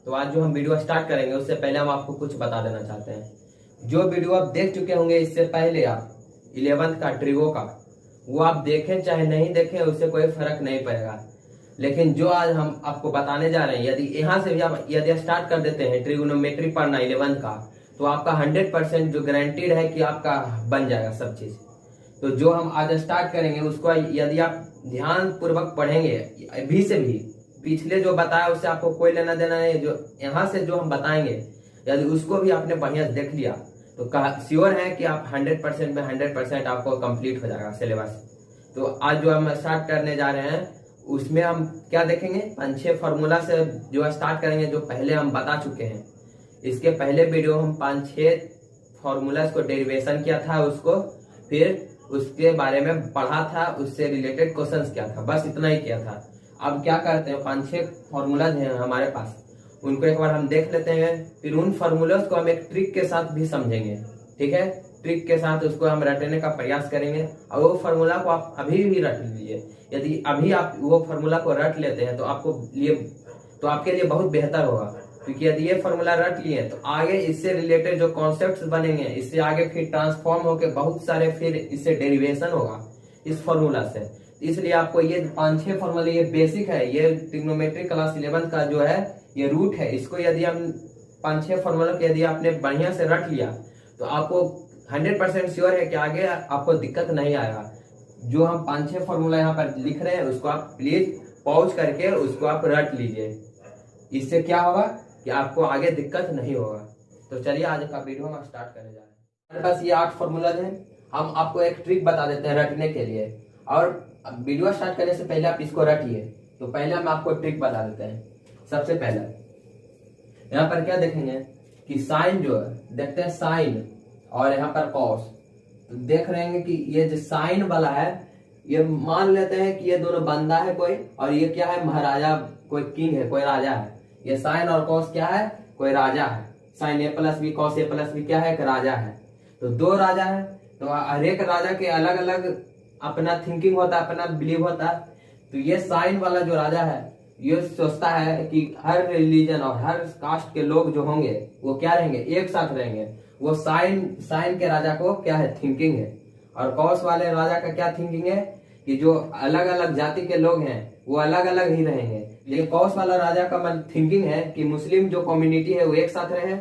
तो आज जो हम वीडियो स्टार्ट करेंगे उससे पहले हम आपको कुछ बता देना चाहते हैं। जो वीडियो आप देख चुके होंगे इससे पहले आप 11th का ट्रिगो का, वो आप देखें चाहे नहीं देखें उससे कोई फर्क नहीं पड़ेगा। लेकिन जो आज हम आपको बताने जा रहे हैं, यदि यहाँ से भी आप यदि स्टार्ट कर देते हैं ट्रिगोनोमेट्री पढ़ना 11th का, तो आपका 100% जो गारंटीड है कि आपका बन जाएगा सब चीज। तो जो हम आज स्टार्ट करेंगे उसको यदि आप ध्यान पूर्वक पढ़ेंगे, अभी से भी पिछले जो बताया उससे आपको कोई लेना देना नहीं, जो यहाँ से जो हम बताएंगे यदि उसको भी आपने बढ़िया से देख लिया तो श्योर है कि आप 100% में 100% आपको कंप्लीट हो जाएगा सिलेबस। तो आज जो हम स्टार्ट करने जा रहे हैं उसमें हम क्या देखेंगे, 5-6 फार्मूला से जो स्टार्ट करेंगे जो पहले हम बता चुके हैं। इसके पहले वीडियो हम 5-6 फार्मूला को डेरिवेशन किया था, उसको फिर उसके बारे में पढ़ा था, उससे रिलेटेड क्वेश्चंस किया था, बस इतना ही किया था। अब क्या करते हैं, 5-6 फार्मूलाज हैं हमारे पास, उनको एक बार हम देख लेते हैं, फिर उन फार्मूलाज को हम एक ट्रिक के साथ भी समझेंगे। ठीक है, ट्रिक के साथ उसको हम रटने का प्रयास करेंगे और वो फार्मूला को आप अभी भी रट लीजिए। यदि अभी आप वो फार्मूला को रट लेते हैं तो आपके लिए बहुत बेहतर होगा, क्योंकि यदि ये फार्मूला रट लिए तो आगे इससे रिलेटेड जो कॉन्सेप्ट्स बनेंगे, इससे आगे फिर ट्रांसफॉर्म होकर बहुत सारे फिर इससे डेरिवेशन होगा इस फार्मूला से। इसलिए आपको ये 5-6 फार्मूला, ये बेसिक है, ये ट्रिग्नोमेट्री क्लास 11 का जो है ये रूट है। इसको यदि हम 5-6 फार्मूला को यदि आपने बढ़िया से रट लिया तो आपको 100% श्योर है कि आगे आपको दिक्कत नहीं आएगा। जो हम 5-6 फार्मूला यहाँ पर लिख रहे हैं उसको आप प्लीज पॉज करके उसको आप रट लीजिए। इससे क्या होगा कि आपको आगे दिक्कत नहीं होगा। तो चलिए आज का वीडियो हम स्टार्ट करने जा रहे हैं। हमारे पास ये 8 फार्मूला हैं। हम आपको एक ट्रिक बता देते हैं रटने के लिए, और वीडियो स्टार्ट करने से पहले आप इसको रटिए। तो पहले हम आपको ट्रिक बता देते हैं। सबसे पहला यहाँ पर क्या देखेंगे कि साइन जो है, देखते हैं साइन और यहाँ पर कॉस। तो देख रहे हैं कि ये जो साइन वाला है, ये मान लेते हैं कि ये दोनों बंदा है कोई, और ये क्या है, महाराजा, कोई किंग है, कोई राजा है। ये साइन और कॉस क्या है, कोई राजा है। साइन A+B कॉस A+B क्या है, एक राजा है। तो 2 राजा है, तो हर एक राजा के अलग अलग अपना थिंकिंग होता है, अपना बिलीव होता है। तो ये साइन वाला जो राजा है ये सोचता है कि हर रिलीजन और हर कास्ट के लोग जो होंगे वो क्या रहेंगे, एक साथ रहेंगे। वो साइन के राजा को क्या है, थिंकिंग है। और कॉस वाले राजा का क्या थिंकिंग है कि जो अलग अलग जाति के लोग हैं वो अलग अलग ही रहेंगे। लेकिन कॉस वाला राजा का मन थिंकिंग है कि मुस्लिम जो कम्युनिटी है वो एक साथ रहे,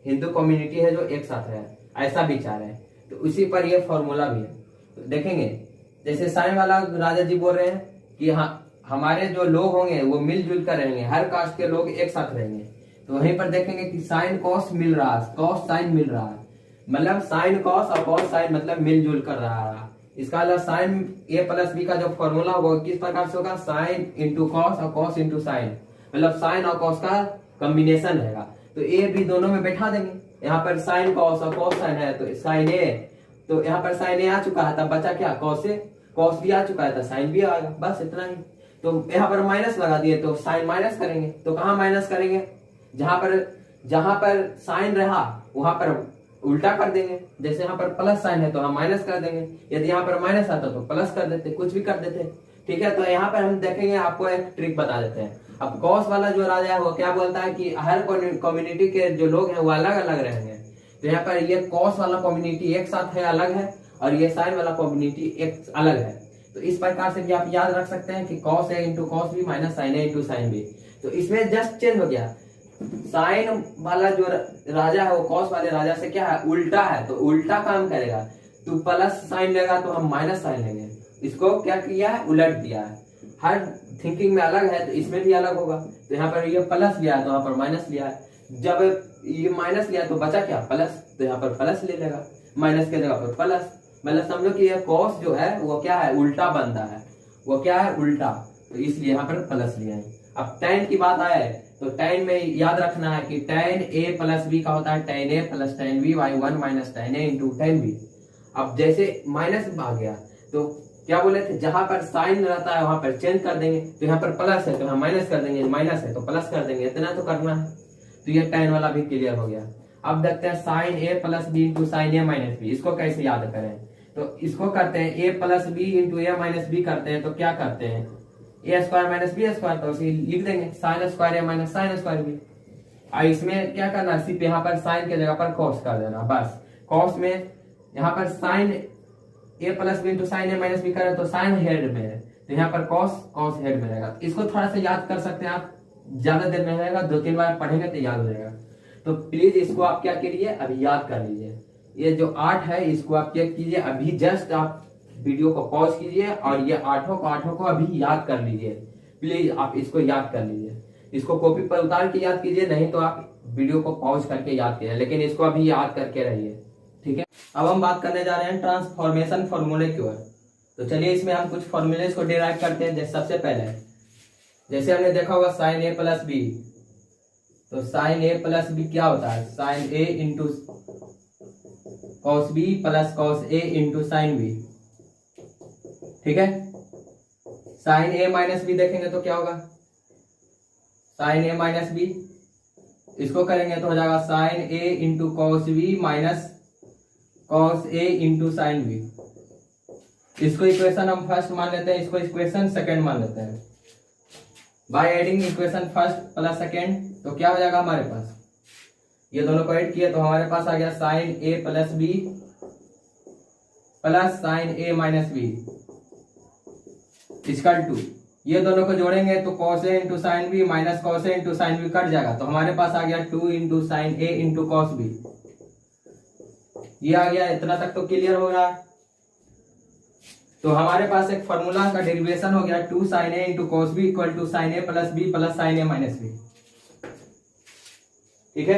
हिंदू कम्युनिटी है जो एक साथ रहे, ऐसा विचार है। तो उसी पर ये फॉर्मूला भी है। तो देखेंगे जैसे साइन वाला राजा जी बोल रहे हैं कि हाँ हमारे जो लोग होंगे वो मिलजुल कर रहेंगे, हर कास्ट के लोग एक साथ रहेंगे। तो वहीं पर देखेंगे कि साइन कॉस मिल रहा है, कॉस साइन मिल रहा है, मतलब साइन कॉस और कॉस साइन मतलब मिलजुल कर रहा है। इसका मतलब साइन A+B का जो फॉर्मूला होगा किस प्रकार से होगा, साइन इंटू कॉस और कॉस इंटू साइन, मतलब साइन और कॉस का कॉम्बिनेशन रहेगा। तो A B दोनों में बैठा देंगे। यहाँ पर साइन कॉस और कॉस साइन है तो साइन A, तो यहाँ पर साइन A आ चुका है, तब बचा क्या, कॉस A, कॉस भी आ चुका है तो साइन भी आएगा, बस इतना ही। तो यहाँ पर माइनस लगा दिए तो साइन माइनस करेंगे। तो कहाँ माइनस करेंगे, जहां पर साइन रहा वहां पर उल्टा कर देंगे। जैसे यहाँ पर प्लस साइन है तो हम माइनस कर देंगे, यदि यहाँ पर माइनस आता तो प्लस कर देते, कुछ भी कर देते। ठीक है, तो यहाँ पर हम देखेंगे, आपको एक ट्रिक बता देते हैं। अब कॉस वाला जो राजा है वो क्या बोलता है कि हर कम्युनिटी के जो लोग हैं वो अलग अलग रहेंगे। तो यहाँ पर ये कॉस वाला कम्युनिटी एक साथ है, अलग है, और ये साइन वाला कम्युनिटी एक अलग है। तो इस प्रकार से भी आप याद रख सकते हैं कि cos A into cos B minus sine A into sine B। तो इसमें जस्ट चेंज हो गया, साइन वाला जो राजा है वो कॉस वाले राजा से क्या है, उल्टा है, तो उल्टा काम करेगा। तो प्लस साइन लेगा तो हम माइनस साइन लेंगे। इसको क्या किया है, उलट दिया है। हर थिंकिंग में अलग है तो इसमें भी अलग होगा। तो यहाँ पर ये प्लस लिया है तो यहाँ पर माइनस लिया है। जब ये माइनस लिया तो बचा क्या, प्लस, तो यहाँ पर प्लस ले लेगा, माइनस के जगह पर प्लस। मतलब समझो कि ये कॉस जो है वो क्या है, उल्टा बनता है, वो क्या है, उल्टा, तो इसलिए यहाँ पर प्लस लिया है। अब tan की बात आए तो tan में याद रखना है कि tan A+B का होता है tan A plus tan B by 1 minus tan A into tan B। अब जैसे माइनस आ गया तो क्या बोले थे, जहां पर साइन रहता है वहां पर चेंज कर देंगे। तो यहाँ पर प्लस है तो हम माइनस कर देंगे, माइनस है तो प्लस कर देंगे, इतना तो करना है। तो ये tan वाला भी क्लियर हो गया। अब देखते हैं sine A+B into sine A minus B, इसको कैसे याद करें। तो इसको करते हैं A+B इंटू A-B करते हैं। तो क्या करते हैं, A² माइनस B², तो उसे लिख देंगे sine square A minus sine square B। और इसमें क्या करना, सिर्फ यहाँ पर साइन की जगह पर कॉस कर देना बस। कॉस में यहाँ पर साइन ए प्लस बी इंटू साइन ए माइनस बी करें तो साइन हेड में है, तो यहाँ पर कॉस कॉस हेड में रहेगा। इसको थोड़ा सा याद कर सकते हैं आप, ज्यादा देर में रहेगा, 2-3 बार पढ़ेंगे तो याद हो जाएगा। तो प्लीज इसको आप क्या करिए, अभी याद कर लीजिए। ये जो 8 है इसको आप क्या कीजिए, अभी जस्ट आप वीडियो को पॉज कीजिए और ये आठों को अभी याद कर लीजिए। प्लीज आप इसको याद कर लीजिए, इसको कॉपी पर उतार के याद कीजिए, नहीं तो आप वीडियो को पॉज करके याद कीजिए, लेकिन इसको अभी याद करके रहिए, ठीक है। अब हम बात करने जा रहे हैं ट्रांसफॉर्मेशन फॉर्मूले की ओर। तो चलिए इसमें हम कुछ फॉर्मूले को डिराइव करते हैं। जैसे सबसे पहले जैसे हमने देखा होगा साइन ए प्लस बी, तो साइन ए प्लस बी क्या होता है, साइन ए into cos b plus cos ए इंटू साइन बी, ठीक है। साइन ए माइनस बी देखेंगे तो क्या होगा, साइन ए माइनस बी, इसको करेंगे तो हो जाएगा साइन ए into cos b minus cos ए इंटू साइन बी। इसको इक्वेशन हम फर्स्ट मान लेते हैं, इसको इक्वेशन सेकंड मान लेते हैं। By adding equation first plus second, तो क्या हो जाएगा हमारे पास, ये दोनों को ऐड किए तो हमारे पास आ गया sine A plus B plus sine A minus B equal to, ये दोनों को जोड़ेंगे तो कॉस ए into sine B minus cos ए इंटू साइन बी कट जाएगा, तो हमारे पास आ गया 2 इंटू साइन ए इंटू कॉस बी। ये आ गया, इतना तक तो क्लियर हो रहा है। तो हमारे पास एक फॉर्मूला का डेरिवेशन हो गया 2 sine A into cos b equal to sine A plus B plus sine A minus b, ठीक है।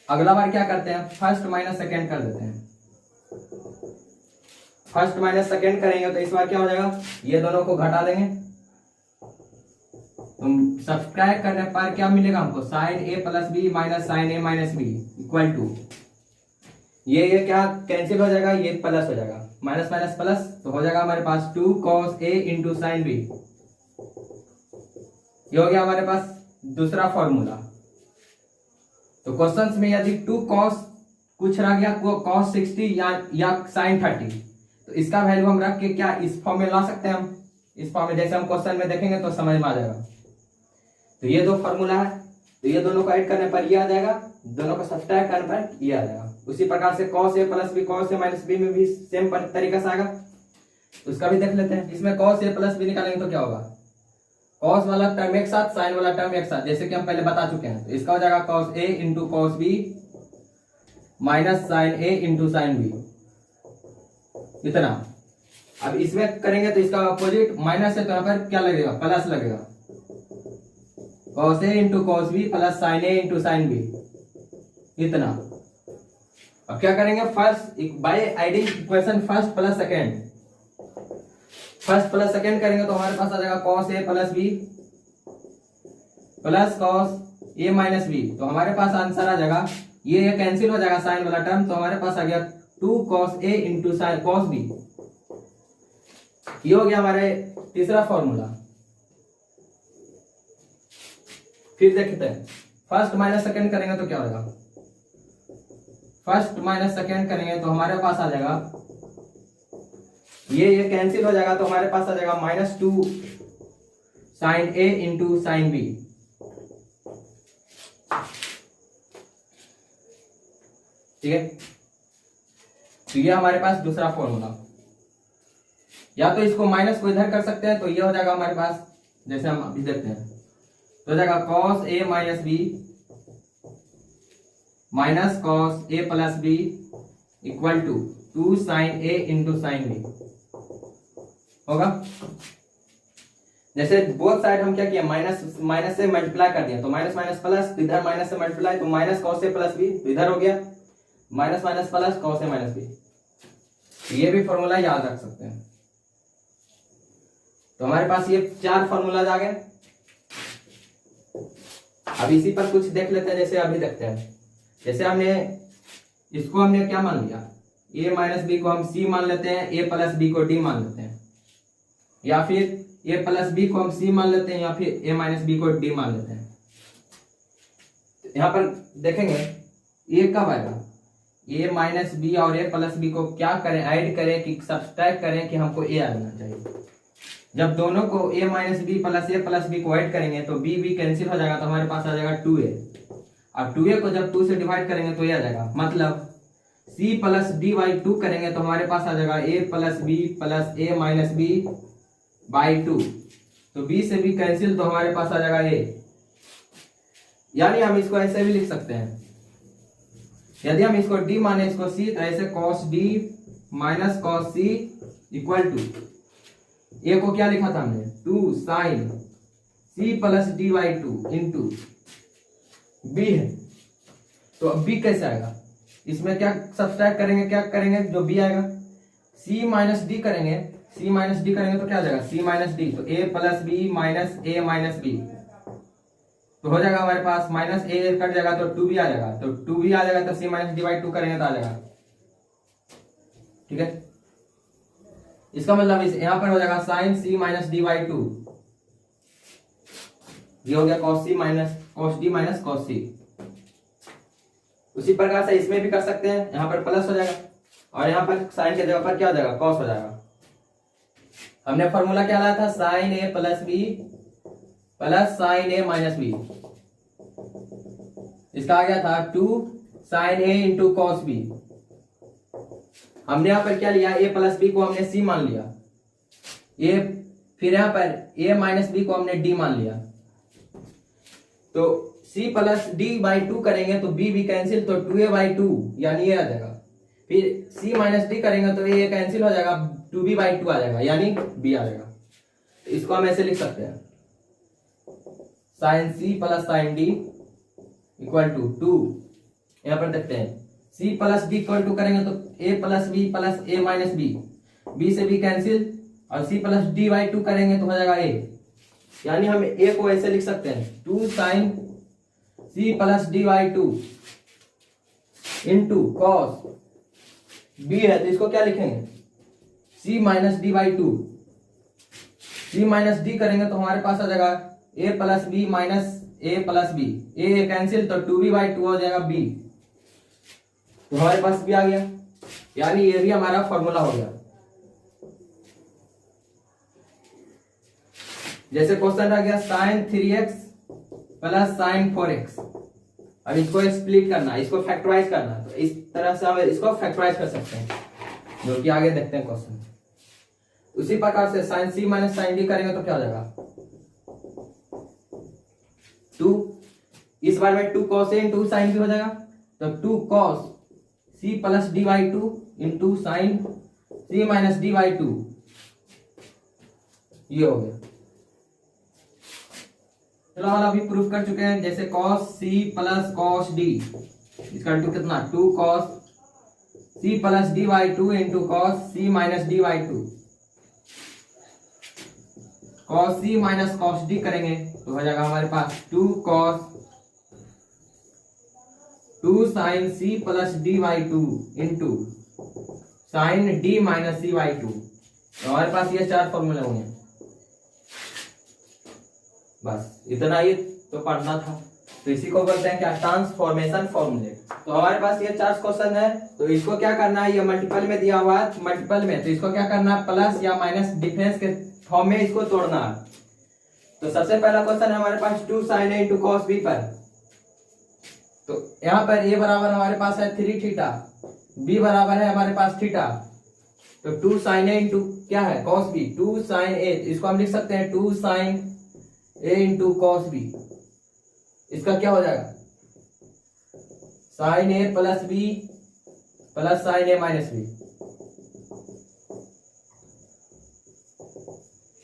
अगला बार क्या करते हैं, फर्स्ट माइनस सेकेंड कर देते हैं। फर्स्ट माइनस सेकेंड करेंगे तो इस बार क्या हो जाएगा, ये दोनों को घटा देंगे, तो सब्सट्रैक्ट करने पर क्या मिलेगा हमको, sine A plus b minus sine A minus B equal to, ये क्या कैंसिल हो जाएगा, ये प्लस हो जाएगा, माइनस माइनस प्लस, तो हो जाएगा हमारे पास 2 cos a into sine b. ये हो गया हमारे पास दूसरा फॉर्मूला। तो क्वेश्चंस में यदि 2 cos कुछ रह गया, cos 60 या sin 30, तो इसका वैल्यू हम रख के क्या इस फॉर्म में ला सकते हैं, हम इस फॉर्म में जैसे हम क्वेश्चन में देखेंगे तो समझ में आ जाएगा। तो ये दो फॉर्मूला है, तो ये दोनों को ऐड करने पर ये आ जाएगा, दोनों को सब्ट्रैक्ट करने पर ये आ जाएगा। उसी प्रकार से cos a plus b cos a minus b में भी सेम तरीका से आएगा, तो उसका भी देख लेते हैं। इसमें cos a प्लस बी निकालेंगे तो क्या होगा, cos वाला टर्म एक साथ, sin वाला टर्म एक साथ, जैसे कि हम पहले बता चुके हैं। तो इसका हो जाएगा cos a into cos b minus sin a into sin b, इतना। अब इसमें करेंगे तो इसका अपोजिट माइनस है, तो यहाँ पर क्या लगेगा, प्लस लगेगा, cos a into cos b plus sin a into sin b, इतना। अब क्या करेंगे, first by adding equation first plus second, first plus second करेंगे तो हमारे पास आ जाएगा cos a plus B plus cos a minus B, तो हमारे पास आंसर आ जाएगा, ये कैंसिल हो जाएगा साइन वाला टर्म, तो हमारे पास आ गया 2 cos a into cos b। ये हो गया हमारे तीसरा फॉर्मूला। फिर देखते हैं, फर्स्ट माइनस सेकेंड करेंगे तो क्या होगा, फर्स्ट माइनस सेकेंड करेंगे तो हमारे पास आ जाएगा, ये कैंसिल हो जाएगा, तो हमारे पास आ जाएगा -2 साइन ए इंटू साइन बी, ठीक है। तो ये हमारे पास दूसरा फॉर्मूला, या तो इसको माइनस को इधर कर सकते हैं, तो ये हो जाएगा हमारे पास, जैसे हम अभी देखते हैं, तो हो जाएगा cos a minus b minus cos a plus b equal to 2 sine a into sine b होगा। जैसे बोथ साइड हम क्या किया, माइनस माइनस से मल्टीप्लाई कर दिया, तो माइनस माइनस प्लस, इधर माइनस से मल्टीप्लाई, तो minus cos a plus b, तो इधर हो गया minus minus plus cos a minus b. ये भी फॉर्मूला याद रख सकते हैं। तो हमारे पास ये 4 फॉर्मूला आ गए। अब इसी पर कुछ देख लेते हैं, जैसे अभी देखते हैं। जैसे हमने इसको हमने क्या मान लिया, a माइनस बी को हम c मान लेते हैं, a प्लस बी को d मान लेते हैं, या फिर a प्लस बी को हम c मान लेते हैं, या फिर a माइनस बी को d मान लेते हैं। यहाँ पर देखेंगे ये कब आएगा, a माइनस बी और a प्लस बी को क्या करें, ऐड करें कि सब्सट्रैक्ट करें कि हमको a आना चाहिए। जब दोनों को a minus b plus b को ऐड करेंगे तो b b कैंसिल हो जाएगा, तो हमारे पास आ जाएगा 2a। और 2a को जब 2 से डिवाइड करेंगे तो ये आ जाएगा, मतलब c प्लस डी बाई 2 करेंगे तो हमारे पास आ जाएगा a plus B plus a minus b by 2। तो b से b कैंसिल तो हमारे पास आ जाएगा a। यानी हम इसको ऐसे भी लिख सकते हैं, यदि हम इसको d माने इसको c, तो ऐसे cos d minus cos c equal to a को क्या लिखा था हमने 2 sine c plus d by 2 into b है। तो अब b कैसे आएगा, इसमें क्या सब्सट्रैक्ट करेंगे, क्या करेंगे, जो b आएगा c माइनस डी करेंगे, c माइनस डी करेंगे तो क्या आ जाएगा c माइनस डी, तो a plus b minus a minus B, तो हो जाएगा हमारे पास माइनस a कट जाएगा तो 2b आ जाएगा, तो 2b आ जाएगा तो c माइनस डी बाई 2 करेंगे तो आ जाएगा। ठीक है, इसका मतलब इस यहां पर हो जाएगा sine c minus d by 2, ये हो गया cos c minus cos d minus cos c। उसी प्रकार से इसमें भी कर सकते हैं, यहां पर प्लस हो जाएगा और यहां पर साइन के जगह पर क्या हो जाएगा cos हो जाएगा। हमने फॉर्मूला क्या लाया था, sine a plus B plus sine a minus b, इसका आ गया था 2 sine a into cos b. हमने यहां पर क्या लिया, a प्लस बी को हमने c मान लिया, a फिर यहां पर a माइनस बी को हमने d मान लिया, तो c प्लस डी बाई 2 करेंगे तो b भी कैंसिल, तो 2a बाई 2 यानी ये आ जाएगा। फिर c माइनस डी करेंगे तो a कैंसिल हो जाएगा, 2b बाई 2 आ जाएगा यानी b आ जाएगा। तो इसको हम ऐसे लिख सकते हैं, sine c plus sine d equal to 2, यहां पर देखते हैं c plus d equal to करेंगे तो a plus B plus a minus b, b से b कैंसिल और c प्लस डी बाई 2 करेंगे तो हो जाएगा a, यानी हम a को ऐसे लिख सकते हैं 2 sine c plus d by 2 into cos b है तो इसको क्या लिखेंगे c minus d by 2, c minus d करेंगे तो हमारे पास आ जाएगा a plus b minus a plus b, a cancel तो 2b बाई 2 हो जाएगा b, तो हमारे पास भी आ गया, यानी ये भी हमारा फॉर्मूला हो गया। जैसे क्वेश्चन आ गया sign 3x plus sign 4x, अब इसको स्प्लिट करना, इसको फैक्टराइज करना, तो इस तरह से हम इसको फैक्टराइज कर सकते हैं, जो कि आगे देखते हैं क्वेश्चन। उसी प्रकार से sine c minus sine d करेंगे तो क्या हो जाएगा 2, इस बार में 2 cos a इंटू साइन भी हो जाएगा, तो 2 cos c plus d by 2 into sign c minus d by 2, ये हो गया। चलो हम अभी प्रूफ कर चुके हैं, जैसे cos c plus cos d इसका टू कितना 2 cos c plus d by 2 into cos c minus d by 2, cos c minus cos d करेंगे तो हो जाएगा हमारे पास 2 cos 2 sine c plus d by 2 into sine d minus c by 2, तो हमारे पास ये 4 फॉर्मूले होंगे। बस इतना ही तो पढ़ना था, तो इसी को बोलते हैं क्या ट्रांसफॉर्मेशन फॉर्मूले। तो हमारे पास ये 4 क्वेश्चन है, तो इसको क्या करना है, ये मल्टीपल में दिया हुआ है, मल्टीपल में, तो इसको क्या करना है प्लस या माइनस डिफरेंस के फॉर्म में इसको तोड़ना है। तो सबसे पहला क्वेश्चन है हमारे पास 2 sine a into cos b पर, तो यहाँ पर a बराबर हमारे पास है 3 थीटा, b बराबर है हमारे पास थीटा, तो 2 साइन a इंटू क्या है कॉस b, 2 साइन a, इसको हम लिख सकते हैं 2 sine a into cos b, इसका क्या हो जाएगा sine a plus b plus sine a minus b,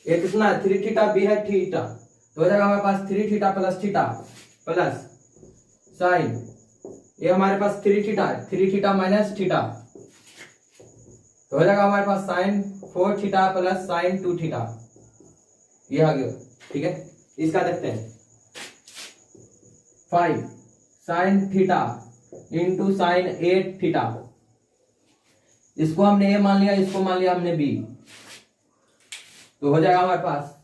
ये कितना है 3 थीटा, b है थीटा, तो हो जाएगा हमारे पास 3 theta plus theta plus sign, ये हमारे पास 3 थीटा है, 3 थीटा माइनस थीटा, तो हो जाएगा हमारे पास sine 4 theta plus sine 2 theta, ये आ गया। ठीक है, इसका देखते हैं 5 sine theta into sine 8 theta, इसको हमने a मान लिया, इसको मान लिया हमने b, तो हो जाएगा हमारे पास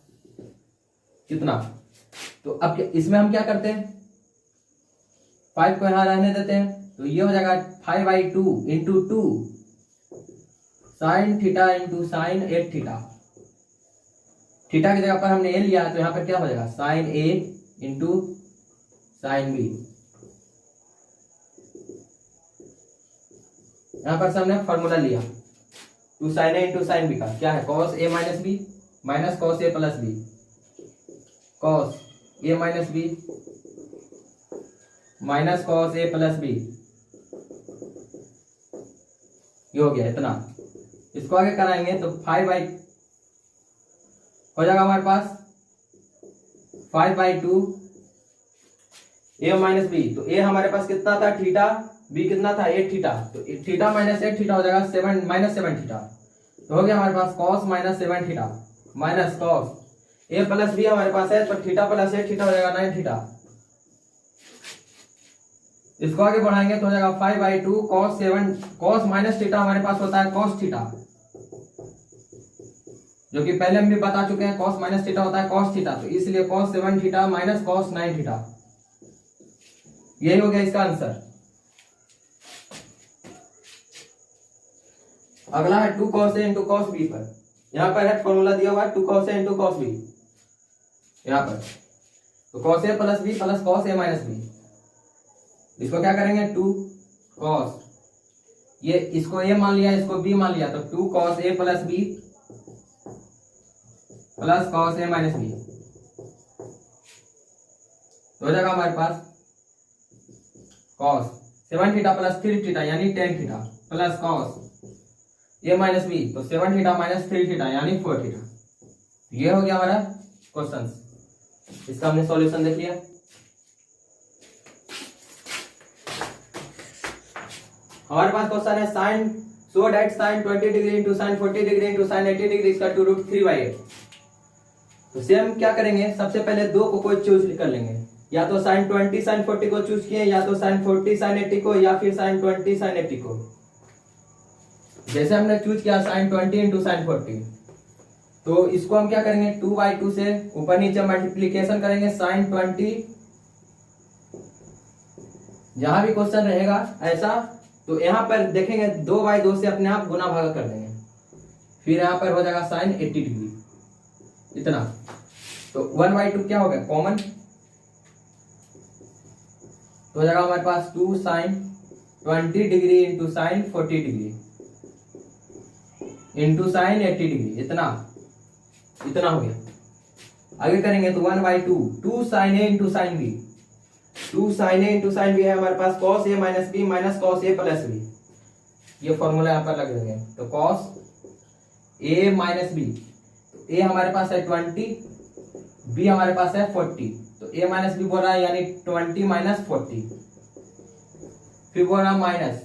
कितना, तो अब इसमें हम क्या करते हैं 5 को यहां रहने देते हैं, तो ये हो जाएगा 5/2 into 2 sign theta into sine 8 theta, theta की जगह पर हमने ए लिया तो यहाँ पर क्या हो जाएगा साइन ए इंटू साइन बी। यहाँ पर से हमने फॉर्मूला लिया टू साइन ए इंटू साइन बी का, क्या है कॉस ए माइनस बी माइनस कॉस ए प्लस बी, कॉस ए माइनस बी माइनस कॉस ए प्लस बी, ये हो गया इतना। इसको आगे कराएंगे तो 5 हो जाएगा हमारे पास 5/2 ए माइनस बी। तो ए हमारे पास कितना था थीटा, बी कितना था 8 थीटा, तो थीटा माइनस 8 थीटा हो जाएगा 7 माइनस 7 थीटा। तो हो गया हमारे पास cos minus 7 theta minus cos ए प्लस बी हमारे पास है, तो थीटा प्लस 8 थीटा हो जाएगा 9 थीटा। इसको आगे बढ़ाएंगे तो हो जाएगा 5/2 कॉस 7 कॉस माइनस थीटा हमारे पास होता है कॉस थीटा, जो कि पहले हम भी बता चुके हैं कॉस माइनस थीटा होता है कॉस थीटा, तो इसलिए cos 7 theta minus cos 9 theta. यही हो गया इसका आंसर। अगला है 2 cos a into cos b पर। यहां पर है फॉर्मूला दिया हुआ है 2 cos a into cos b, यहां पर तो cos a plus B plus cos a minus b. इसको क्या करेंगे 2 cos, ये इसको a मान लिया इसको b मान लिया, तो 2 cos a plus B plus cos a minus B. तो हो जाएगा हमारे पास cos 7 थीटा प्लस 3 थीटा यानी 10 theta plus cos a minus B, तो 7 थीटा माइनस 3 थीटा यानी 4 थीटा। ये हो गया हमारा क्वेश्चन। इसका हमने सॉल्यूशन देख लिया। हमारे पास क्वेश्चन है sine so that sine 20 degree into sine 40 degree into sine 80 degree इसका 2√3/8। तो सेम क्या करेंगे, सबसे पहले दो को कोई चूज कर लेंगे, या तो साइन 20 साइन 40 को चूज किए, या तो साइन 40 साइन 80 को, या फिर साइन 20 साइन 80 को। जैसे हमने चूज किया साइन 20 इंटू साइन 40, तो इसको हम क्या करेंगे 2/2 से ऊपर नीचे मल्टीप्लीकेशन करेंगे साइन 20। जहां भी क्वेश्चन रहेगा ऐसा तो यहां पर देखेंगे 2/2 से अपने आप गुना भागा कर देंगे, फिर यहां पर हो जाएगा साइन 80 डिग्री इतना। तो 1/2 क्या हो गया कॉमन, तो हो जाएगा हमारे पास 2 sine 20 degree into sine 40 degree into sine 80 degree इतना हो गया। आगे करेंगे तो 1/2 2 साइन ए इंटू साइन बी, 2 साइन ए इंटू साइन बी है हमारे पास कॉस ए माइनस बी माइनस कॉस ए प्लस बी। ये फॉर्मूला यहां पर लग देंगे, तो कॉस ए माइनस बी, तो ए हमारे पास है 20, बी हमारे पास है 40, तो ए माइनस बी बोल रहा है यानी 20 माइनस 40, फिर बोल रहा माइनस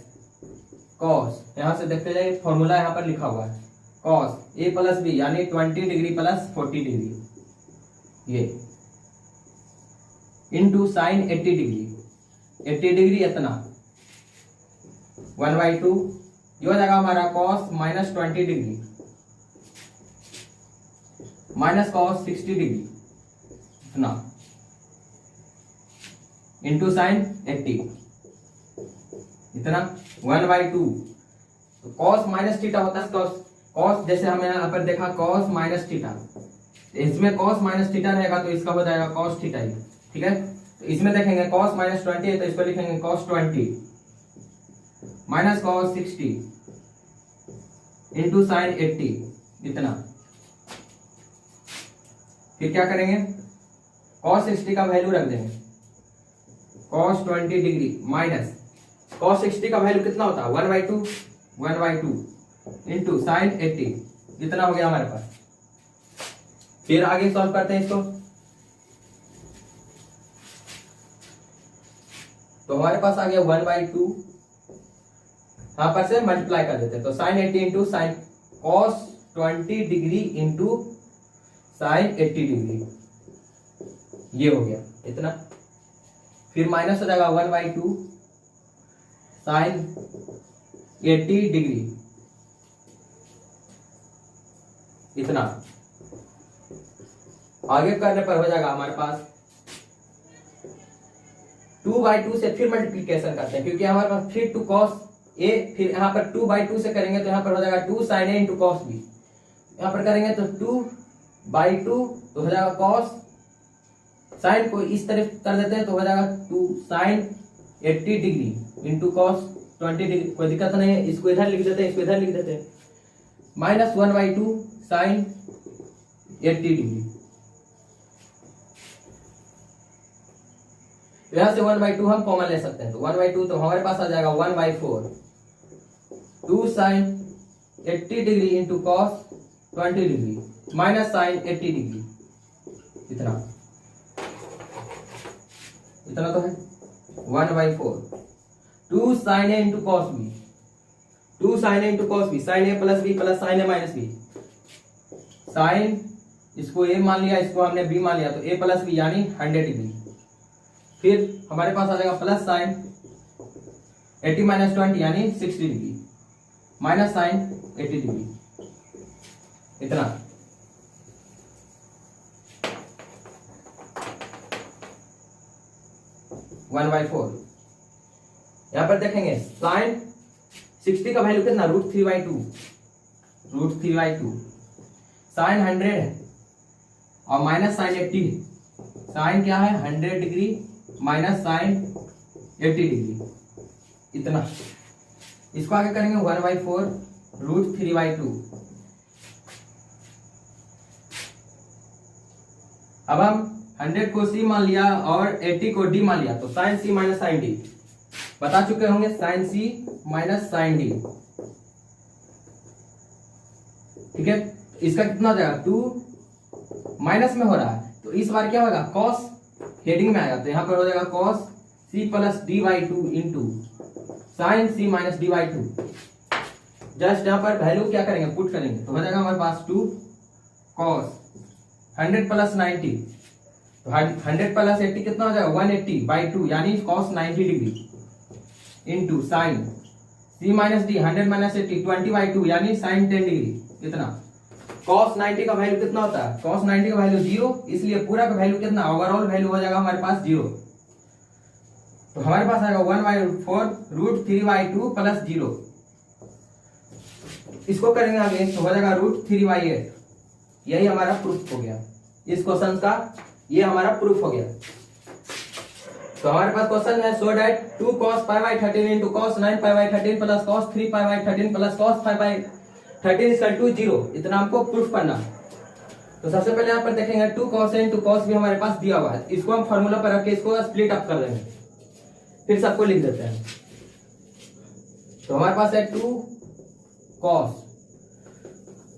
कॉस, यहां से देखते जाइए फॉर्मूला यहां पर लिखा हुआ है कॉस ए प्लस बी यानी 20 डिग्री प्लस 40 डिग्री, ये इंटू साइन 80 डिग्री इतना 1/2। ये हो जाएगा हमारा cos minus 20 degree minus cos 60 degree इतना इंटू साइन 80 इतना 1/2। तो कॉस माइनस थीटा होता है कॉस, जैसे हमने यहाँ पर देखा कॉस माइनस थीटा, इसमें कॉस माइनस थीटा रहेगा तो इसका हो जाएगा कॉस थीटा ही, ठीक है। तो इसमें देखेंगे कॉस माइनस 20 है तो इसको लिखेंगे cos 20 minus cos 60 into sine 80 इतना। फिर क्या करेंगे कॉस 60 का वैल्यू रख देंगे, कॉस 20 डिग्री माइनस कॉस 60 का वैल्यू कितना होता है 1/2 इंटू साइन 80 जितना हो गया हमारे पास। फिर आगे सॉल्व करते हैं इसको, तो हमारे पास आ गया 1/2, यहां पर से मल्टीप्लाई कर देते हैं, तो sine 80 into sine cos 20 degree into sine 80 degree, ये हो गया इतना। फिर माइनस हो जाएगा 1/2 साइन 80 डिग्री इतना। आगे करने पर हो जाएगा हमारे पास 2/2 से फिर मल्टीप्लीकेशन करते हैं, क्योंकि हमारे पास फिर 2 cos a, फिर यहाँ पर 2/2 से करेंगे तो यहाँ पर हो जाएगा 2 sin a into cos b, यहाँ पर करेंगे तो 2 बाई 2 तो हो जाएगा कॉस, साइन को इस तरफ कर देते हैं तो हो जाएगा 2 sine 80 degree into cos 20 degree, कोई दिक्कत नहीं है। इसको इधर लिख देते हैं, इसको इधर लिख देते हैं, -1/2 साइन 80 डिग्री। यहां से 1/2 हम कॉमन ले सकते हैं, तो 1/2 तो हमारे पास आ जाएगा 1/4 2 sine 80 degree into cos 20 degree minus sine 80 degree, इतना तो है 1/4 2 साइन ए इंटू कॉस बी, 2 साइन ए इंटू कॉस बी, साइन ए प्लस बी प्लस साइन ए माइनस बी, साइन इसको ए मान लिया, इसको हमने बी मान लिया, तो ए प्लस बी यानी 100 डिग्री। फिर हमारे पास आ जाएगा प्लस साइन 80 माइनस 20 यानी 60 डिग्री माइनस साइन 80 डिग्री, इतना। One by four. यहां पर देखेंगे साइन 60 का वैल्यू कितना, √3/2, √3/2। साइन 100 है और माइनस साइन 80 है, साइन क्या है 100 डिग्री माइनस साइन 80 डिग्री, इतना। इसको आगे करेंगे 1/4 √3/2। अब हम 100 को सी मान लिया और 80 को डी मान लिया, तो साइन सी माइनस साइन डी बता चुके होंगे, साइन सी माइनस साइन डी, ठीक है। इसका कितना हो जाएगा 2 माइनस में हो रहा है, तो इस बार क्या होगा कॉस हेडिंग में आएगा, तो यहां पर हो जाएगा कॉस सी प्लस डी/2 इंटू साइन सी माइनस डी/2। जस्ट यहां पर वैल्यू क्या करेंगे पुट करेंगे, तो हो जाएगा हमारे पास 2 कॉस 100 प्लस 90, तो 100 प्लस 80 कितना हो जाएगा 180/2 यानी कॉस 90 डिग्री इंटू साइन सी माइनस डी 100 माइनस 80 20/2 यानी साइन 10 डिग्री, इतना। कॉस 90 का वैल्यू कितना होता है, कॉस 90 का वैल्यू 0, इसलिए पूरा का वैल्यू कितना ओवरऑल वैल्यू हो जाएगा हमारे पास 0, तो हमारे पास आएगा 1/4 √3/2 प्लस 0। इसको करेंगे आगे तो हो जाएगा √3/8। यही हमारा प्रूफ हो गया, इस क्वेश्चन का ये हमारा प्रूफ हो गया। तो हमारे पास क्वेश्चन है so that 2 cos π/13 into cos 9π/13 plus cos 3π/13 plus cos 5/13 equal to 0, इतना हमको प्रूफ करना। तो सबसे पहले यहाँ पर देखेंगे 2 cos इंटू cos भी हमारे पास दिया हुआ है, इसको हम फॉर्मूला पर रख के इसको स्प्लिट अप कर देंगे, फिर सबको लिख देते हैं। तो हमारे पास है 2 cos,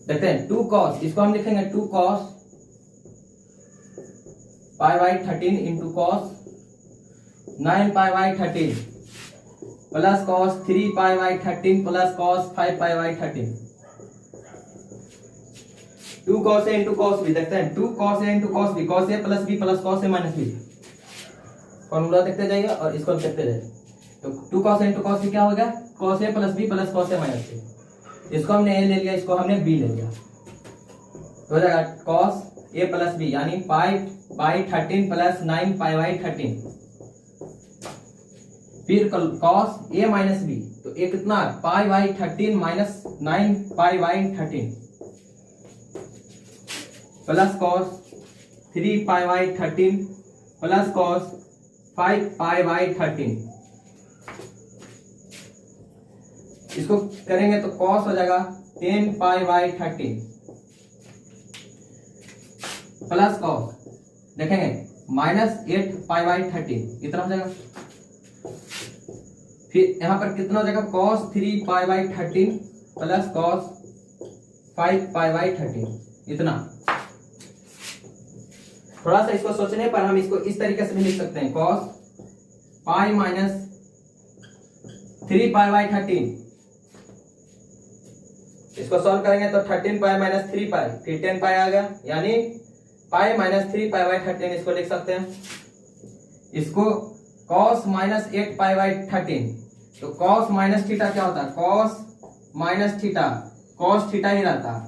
देखते हैं 2 cos, इसको हम लिखेंगे 2 cos π/13 into cos 9π/13 plus cos 3π/13 plus cos 5π/13। 2 cos a into cos b, देखते हैं 2 cos a into cos b, cos a plus b plus cos a minus b, formula देखते जाइए और इसको देखते जाइए। तो 2 cos a into cos b क्या हो गया cos a plus b plus cos a minus b, इसको हमने a ले लिया, इसको हमने b ले लिया, तो हो जाएगा cos a प्लस b यानी π/13 प्लस 9π/13, फिर cos a माइनस b, तो ये कितना π/13 minus 9π/13 plus cos 3π/13 plus cos 5π/13। इसको करेंगे तो cos हो जाएगा 10π/13 प्लस cos देखेंगे माइनस 8π/13, इतना हो जाएगा। फिर यहां पर कितना हो जाएगा cos 3π/13 प्लस cos 5π/13, इतना। थोड़ा सा इसको सोचने पर हम इसको इस तरीके से भी लिख सकते हैं cos पाई माइनस 3π/13, इसको सॉल्व करेंगे तो 13π माइनस 3π, फिर 10π आ गया, यानी पाई माइनस 3π/13 इसको लिख सकते हैं। इसको cos माइनस 8π/13, तो cos माइनस थीटा क्या होता है cos minus theta, cos theta ही रहता है,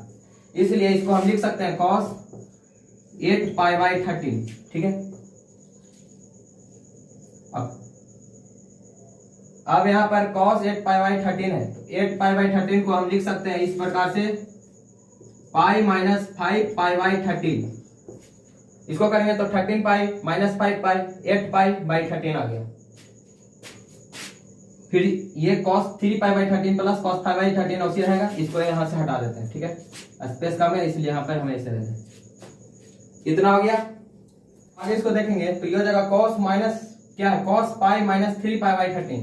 इसलिए इसको हम लिख सकते हैं cos 8π/13, ठीक है। अब यहां पर cos 8π/13 है, तो 8π/13 को हम लिख सकते हैं इस प्रकार से पाई माइनस 5 पाई बाई 13। इसको करेंगे तो 13 pi minus 5 pi 8 pi by 13 आ गया। फिर ये cos 3 pi by 13 plus cos 5 by 13 उसी रहेगा, इसको यहाँ से हटा देते हैं। ठीक है, स्पेस कम है इसलिए यहाँ पर हमें इसे देते हैं। इतना हो गया। आगे इसको देखेंगे तो ये हो जाएगा cos माइनस क्या है, cos pi minus 3 pi by 13।